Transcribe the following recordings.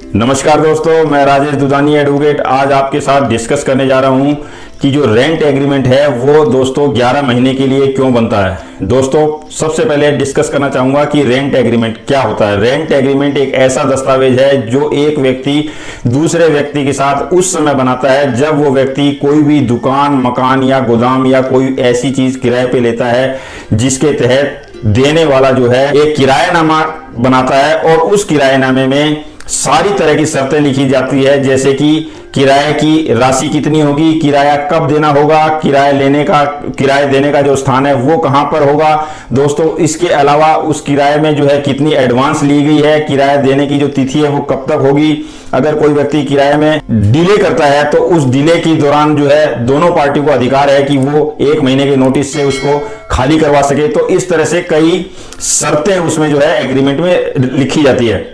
नमस्कार दोस्तों, मैं राजेश दुधानी एडवोकेट आज आपके साथ डिस्कस करने जा रहा हूं कि जो रेंट एग्रीमेंट है वो दोस्तों 11 महीने के लिए क्यों बनता है। दोस्तों सबसे पहले डिस्कस करना चाहूंगा कि रेंट एग्रीमेंट क्या होता है। रेंट एग्रीमेंट एक ऐसा दस्तावेज है जो एक व्यक्ति दूसरे व्यक्ति के साथ उस समय बनाता है जब वो व्यक्ति कोई भी दुकान, मकान या गोदाम या कोई ऐसी चीज किराए पे लेता है जिसके तहत देने वाला जो है एक किरायानामा बनाता है और उस किरायानामे में सारी तरह की शर्तें लिखी जाती है, जैसे कि किराए की राशि कितनी होगी, किराया कब देना होगा, किराया देने का जो स्थान है वो कहां पर होगा। दोस्तों इसके अलावा उस किराए में जो है कितनी एडवांस ली गई है, किराया देने की जो तिथि है वो कब तक होगी। अगर कोई व्यक्ति किराए में डिले करता है तो उस डिले के दौरान जो है दोनों पार्टी को अधिकार है कि वो 1 महीने के नोटिस से उसको खाली करवा सके। तो इस तरह से कई शर्तें उसमें जो है एग्रीमेंट में लिखी जाती है।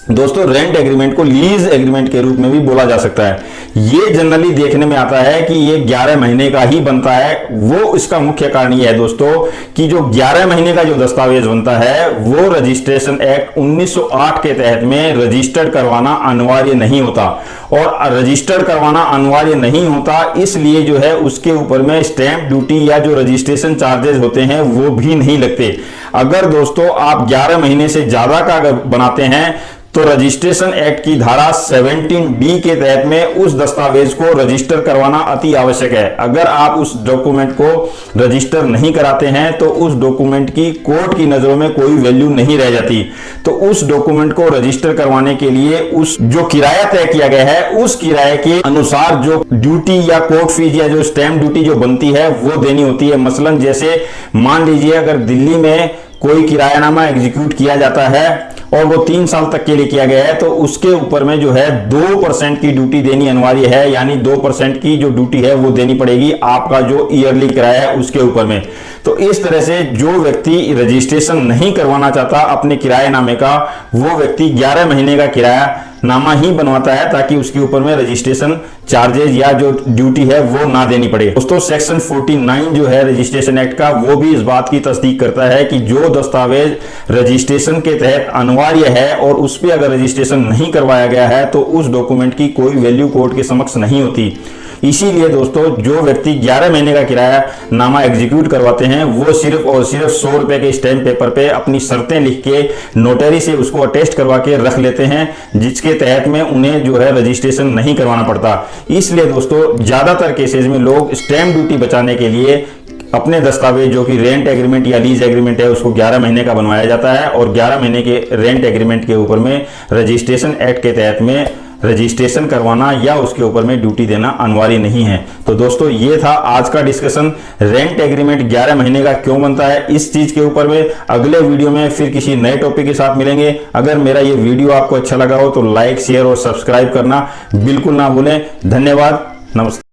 दोस्तों रेंट एग्रीमेंट को लीज एग्रीमेंट के रूप में भी बोला जा सकता है। ये जनरली देखने में आता है कि ये 11 महीने का ही बनता है। वो इसका मुख्य कारण ये है दोस्तों कि जो 11 महीने का जो दस्तावेज बनता है वो रजिस्ट्रेशन एक्ट 1908 के तहत में रजिस्टर्ड करवाना अनिवार्य नहीं होता। और रजिस्टर्ड करवाना अनिवार्य नहीं होता इसलिए जो है उसके ऊपर में स्टैंप ड्यूटी या जो रजिस्ट्रेशन चार्जेस होते हैं वो भी नहीं लगते। अगर दोस्तों आप 11 महीने से ज्यादा का अगर बनाते हैं तो रजिस्ट्रेशन एक्ट की धारा 17B के तहत में उस दस्तावेज को रजिस्टर करवाना अति आवश्यक है। अगर आप उस डॉक्यूमेंट को रजिस्टर नहीं कराते हैं तो उस डॉक्यूमेंट की कोर्ट की नजरों में कोई वैल्यू नहीं रह जाती। तो उस डॉक्यूमेंट को रजिस्टर करवाने के लिए उस जो किराया तय किया गया है उस किराए के अनुसार जो ड्यूटी या कोर्ट फीस या जो स्टैंप ड्यूटी जो बनती है वो देनी होती है। मसलन जैसे मान लीजिए अगर दिल्ली में कोई किरायानामा एग्जीक्यूट किया जाता है और वो 3 साल तक के लिए किया गया है तो उसके ऊपर में जो है 2% की ड्यूटी देनी अनिवार्य है, यानी 2% की जो ड्यूटी है वो देनी पड़ेगी आपका जो ईयरली किराया है उसके ऊपर में। तो इस तरह से जो व्यक्ति रजिस्ट्रेशन नहीं करवाना चाहता अपने किरायानामे का वो व्यक्ति 11 महीने का किरायानामा ही बनवाता है ताकि उसके ऊपर में रजिस्ट्रेशन चार्जेस या जो ड्यूटी है वो ना देनी पड़े। दोस्तों सेक्शन 49 जो है रजिस्ट्रेशन एक्ट का वो भी इस बात की तस्दीक करता है कि जो दस्तावेज रजिस्ट्रेशन के तहत अनिवार्य है और उस पर अगर रजिस्ट्रेशन नहीं करवाया गया है तो उस डॉक्यूमेंट की कोई वैल्यू कोर्ट के समक्ष नहीं होती। इसीलिए दोस्तों जो व्यक्ति 11 महीने का किरायानामा एग्जीक्यूट करवाते हैं वो सिर्फ और सिर्फ 100 रुपए के स्टैंप पेपर पे अपनी शर्तें लिख के नोटरी से उसको अटेस्ट करवा के रख लेते हैं, जिसके तहत में उन्हें जो है रजिस्ट्रेशन नहीं करवाना पड़ता। इसलिए दोस्तों ज्यादातर केसेस में लोग स्टैंप ड्यूटी बचाने के लिए अपने दस्तावेज जो कि रेंट एग्रीमेंट या लीज एग्रीमेंट है उसको 11 महीने का बनवाया जाता है और 11 महीने के रेंट एग्रीमेंट के ऊपर में रजिस्ट्रेशन एक्ट के तहत में रजिस्ट्रेशन करवाना या उसके ऊपर में ड्यूटी देना अनिवार्य नहीं है। तो दोस्तों ये था आज का डिस्कशन, रेंट एग्रीमेंट 11 महीने का क्यों बनता है इस चीज के ऊपर में। अगले वीडियो में फिर किसी नए टॉपिक के साथ मिलेंगे। अगर मेरा ये वीडियो आपको अच्छा लगा हो तो लाइक, शेयर और सब्सक्राइब करना बिल्कुल ना भूलें। धन्यवाद, नमस्ते।